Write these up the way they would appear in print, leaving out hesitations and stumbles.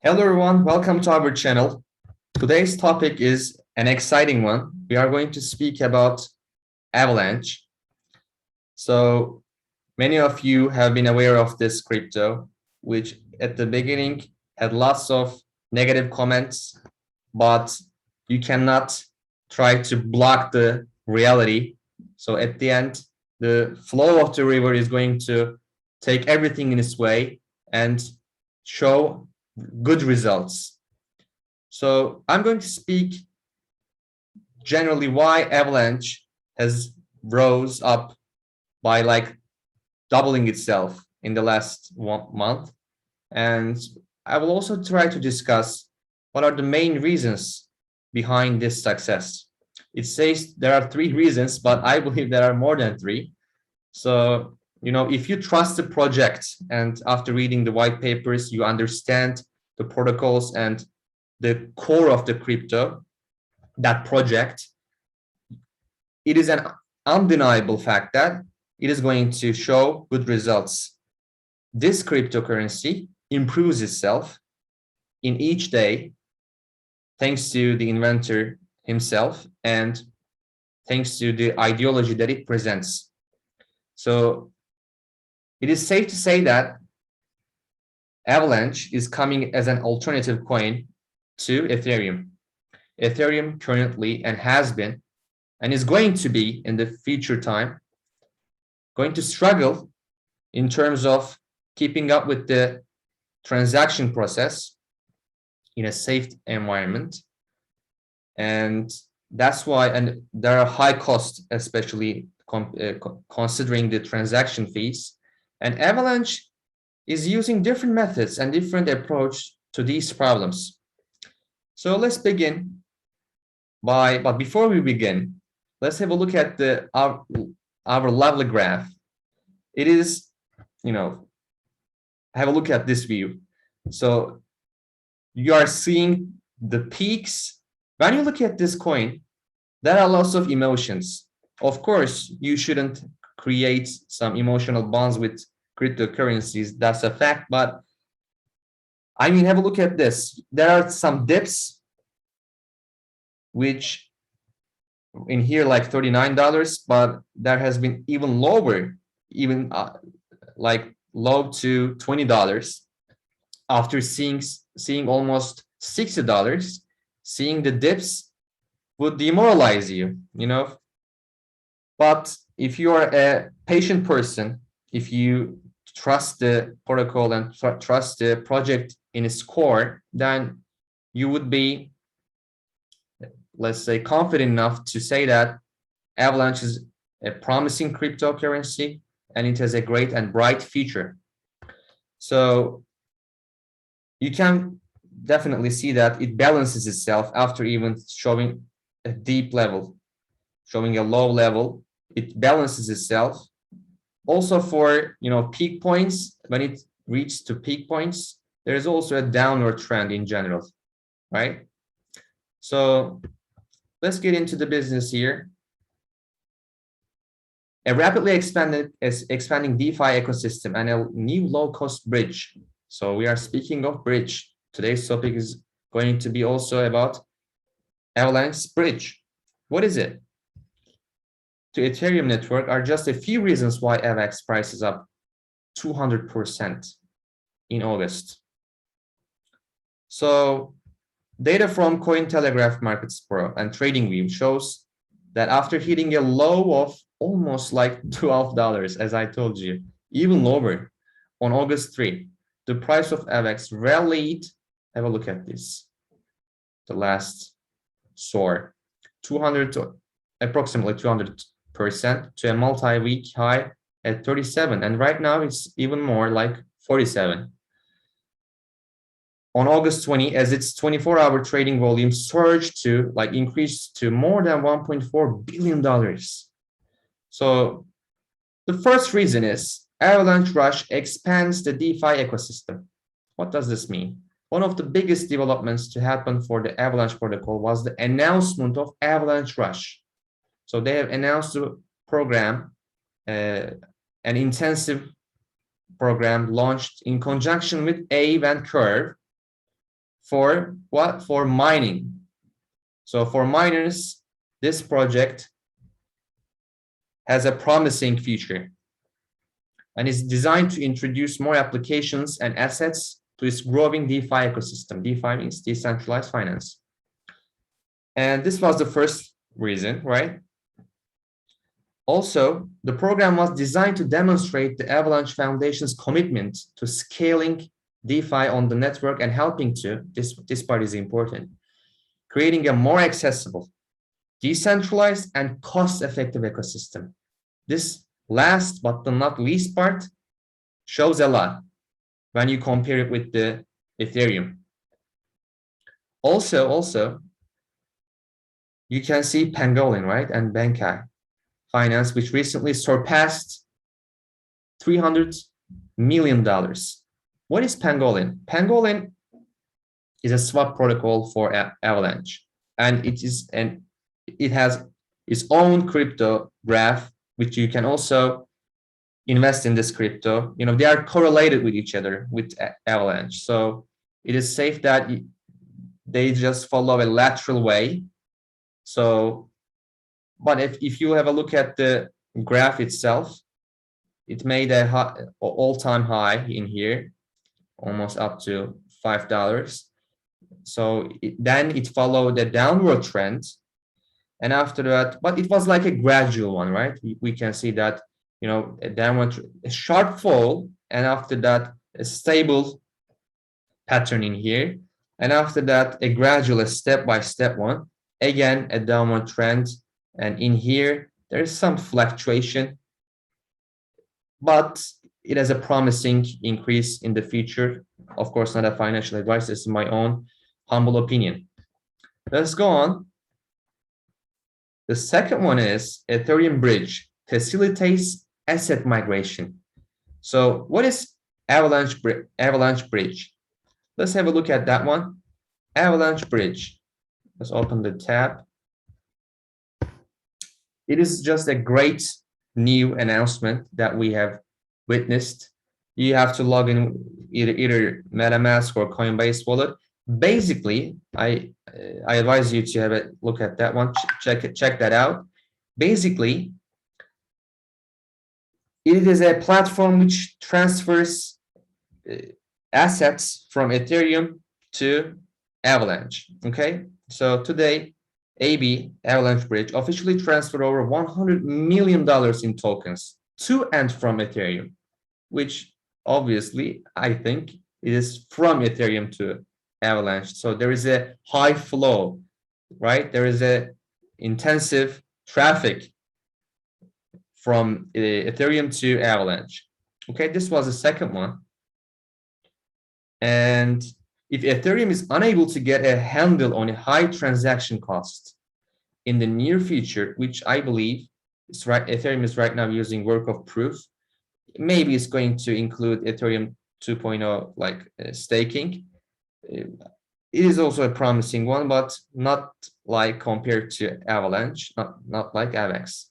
Hello everyone, welcome to our channel. Today's topic is an exciting one. We are going to speak about Avalanche. So many of you have been aware of this crypto, which at the beginning had lots of negative comments, but you cannot try to block the reality. So at the end, the flow of the river is going to take everything in its way and show good results. So I'm going to speak generally why Avalanche has rose up by like doubling itself in the last 1 month. And I will also try to discuss what are the main reasons behind this success. It says there are 3 reasons, but I believe there are more than 3. So, if you trust the project and after reading the white papers, you understand the protocols and the core of the crypto, that project, it is an undeniable fact that it is going to show good results. This cryptocurrency improves itself in each day thanks to the inventor himself and thanks to the ideology that it presents. So it is safe to say that Avalanche is coming as an alternative coin to Ethereum. Ethereum currently and has been and is going to be in the future time going to struggle in terms of keeping up with the transaction process in a safe environment. And that's why, and there are high costs, especially considering the transaction fees. And Avalanche is using different methods and different approach to these problems. So let's begin but before we begin, let's have a look at our lovely graph. It is, have a look at this view. So you are seeing the peaks. When you look at this coin, there are lots of emotions. Of course, you shouldn't create some emotional bonds with cryptocurrencies. That's a fact. But I mean, have a look at this. There are some dips, which in here like $39, but there has been even lower, even like low to $20 after seeing almost $60. Seeing the dips would demoralize you, But if you are a patient person, if you trust the protocol and trust the project in its core, then you would be, let's say, confident enough to say that Avalanche is a promising cryptocurrency and it has a great and bright future. So you can definitely see that it balances itself after even showing a deep level, showing a low level. It balances itself. Also for, peak points, when it reaches to peak points, there is also a downward trend in general, right? So let's get into the business here. A rapidly expanding DeFi ecosystem and a new low-cost bridge. So we are speaking of bridge. Today's topic is going to be also about Avalanche bridge. What is it? To Ethereum network are just a few reasons why AVAX price is up 200% in August. So data from Cointelegraph Markets Pro and TradingView shows that after hitting a low of almost like $12, as I told you, even lower on August 3, the price of AVAX rallied. Have a look at this. The last soar, approximately 200% to a multi-week high at 37, and right now it's even more like 47. On August 20, as its 24-hour trading volume surged to increased to more than $1.4 billion. So the first reason is Avalanche Rush expands the DeFi ecosystem. What does this mean? One of the biggest developments to happen for the Avalanche protocol was the announcement of Avalanche Rush. So they have announced a program, an intensive program launched in conjunction with Aave and Curve for what? For mining. So for miners, this project has a promising future and is designed to introduce more applications and assets to its growing DeFi ecosystem. DeFi means decentralized finance. And this was the first reason, right? Also, the program was designed to demonstrate the Avalanche Foundation's commitment to scaling DeFi on the network and helping to, this part is important, creating a more accessible, decentralized, and cost-effective ecosystem. This last but not least part shows a lot when you compare it with the Ethereum. Also, you can see Pangolin, right? And Bankai Finance, which recently surpassed $300 million. What is Pangolin? Pangolin is a swap protocol for Avalanche, and it has its own crypto graph, which you can also invest in this crypto. You know, they are correlated with each other with Avalanche, so it is safe that they just follow a lateral way. So, but if you have a look at the graph itself, it made a all-time high in here, almost up to $5. So then it followed a downward trend, and after that, but it was like a gradual one, right? We can see that, you know, a sharp fall, and after that a stable pattern in here, and after that a gradual, a step-by-step one, again a downward trend, and in here there is some fluctuation, but it has a promising increase in the future. Of course, not a financial advice, this is my own humble opinion. Let's go on. The second one is Ethereum Bridge facilitates asset migration. So what is Avalanche Bridge? Let's have a look at that one. Avalanche Bridge. Let's open the tab. It is just a great new announcement that we have witnessed. You have to log in either MetaMask or Coinbase wallet. Basically, I advise you to have a look at that one. Check that out. Basically, it is a platform which transfers assets from Ethereum to Avalanche. Okay, so today, Avalanche Bridge officially transferred over $100 million in tokens to and from Ethereum, which obviously I think it is from Ethereum to Avalanche. So there is a high flow, right? There is a intensive traffic from Ethereum to Avalanche. Okay, this was the second one. And if Ethereum is unable to get a handle on a high transaction cost in the near future, which I believe is right, Ethereum is right now using work of proof. Maybe it's going to include Ethereum 2.0 like staking. It is also a promising one, but not like compared to Avalanche, not like AVAX.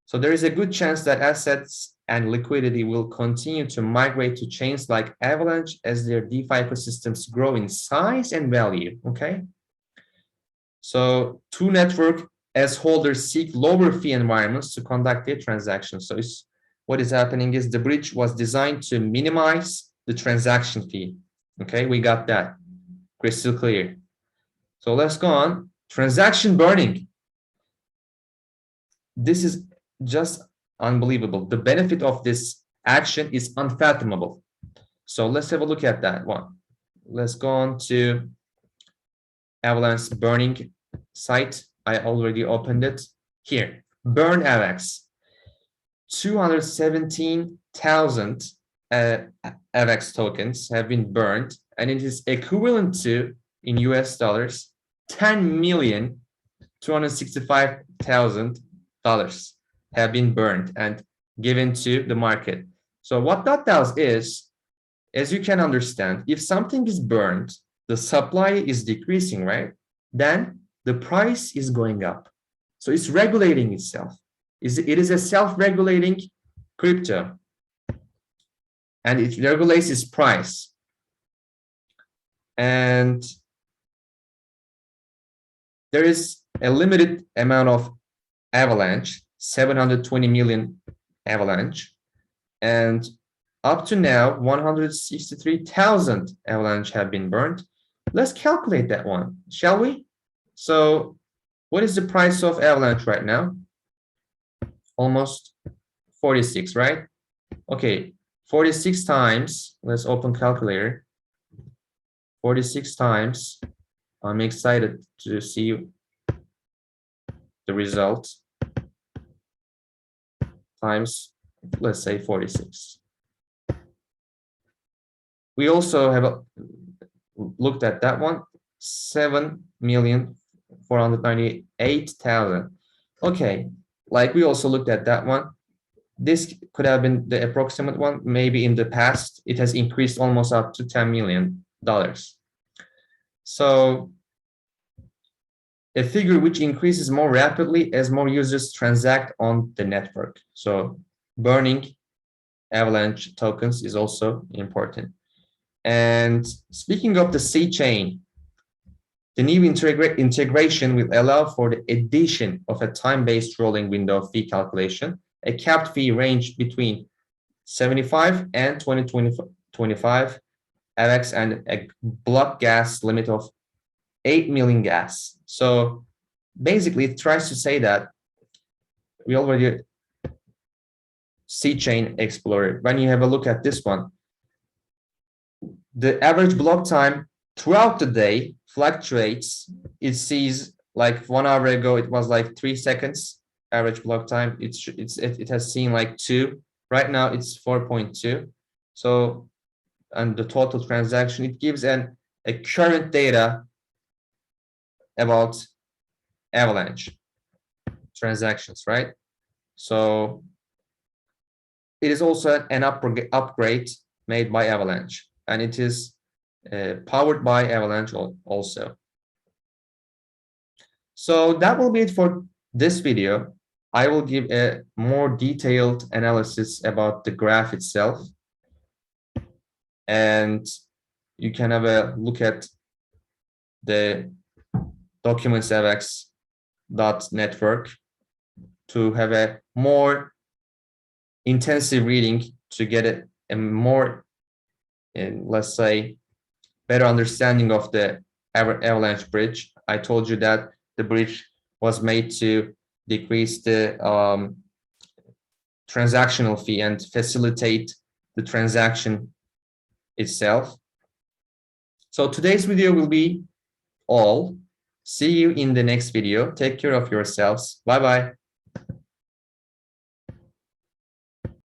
So there is a good chance that assets and liquidity will continue to migrate to chains like Avalanche as their DeFi ecosystems grow in size and value. Okay. So two network as holders seek lower fee environments to conduct their transactions. So what is happening is the bridge was designed to minimize the transaction fee. Okay, we got that crystal clear. So let's go on. Transaction burning. This is just unbelievable. The benefit of this action is unfathomable. So let's have a look at that one. Let's go on to Avalanche burning site. I already opened it here. Burn AVAX. 217,000 AVAX tokens have been burned, and it is equivalent to, in US dollars, $10,265,000 have been burned and given to the market. So what that does is, as you can understand, if something is burned, the supply is decreasing, right? Then the price is going up. So it's regulating itself. It is a self-regulating crypto, and it regulates its price. And there is a limited amount of Avalanche, 720 million Avalanche, and up to now, 163,000 Avalanche have been burned. Let's calculate that one, shall we? So what is the price of Avalanche right now? Almost 46, right? Okay, 46 times, let's open calculator. 46 times, I'm excited to see the result, times, let's say 46. We also have looked at that one, 7,498,000. Okay, like we also looked at that one. This could have been the approximate one. Maybe in the past, it has increased almost up to $10 million. So a figure which increases more rapidly as more users transact on the network. So burning Avalanche tokens is also important. And speaking of the C chain, the new integration will allow for the addition of a time-based rolling window fee calculation, a capped fee range between 75 and 25 AVAX, and a block gas limit of 8 million gas. So basically, it tries to say that we already C chain explorer. When you have a look at this one, the average block time throughout the day fluctuates. It sees like 1 hour ago, it was like 3 seconds average block time. It has seen like 2. Right now, it's 4.2. So, and the total transaction, it gives a current data about Avalanche transactions, right? So it is also an upgrade made by Avalanche, and it is powered by Avalanche also. So that will be it for this video. I will give a more detailed analysis about the graph itself, and you can have a look at the documentsavax.network to have a more intensive reading to get a more, let's say, better understanding of the Avalanche bridge. I told you that the bridge was made to decrease the transactional fee and facilitate the transaction itself. So today's video will be all. See you in the next video. Take care of yourselves. Bye-bye.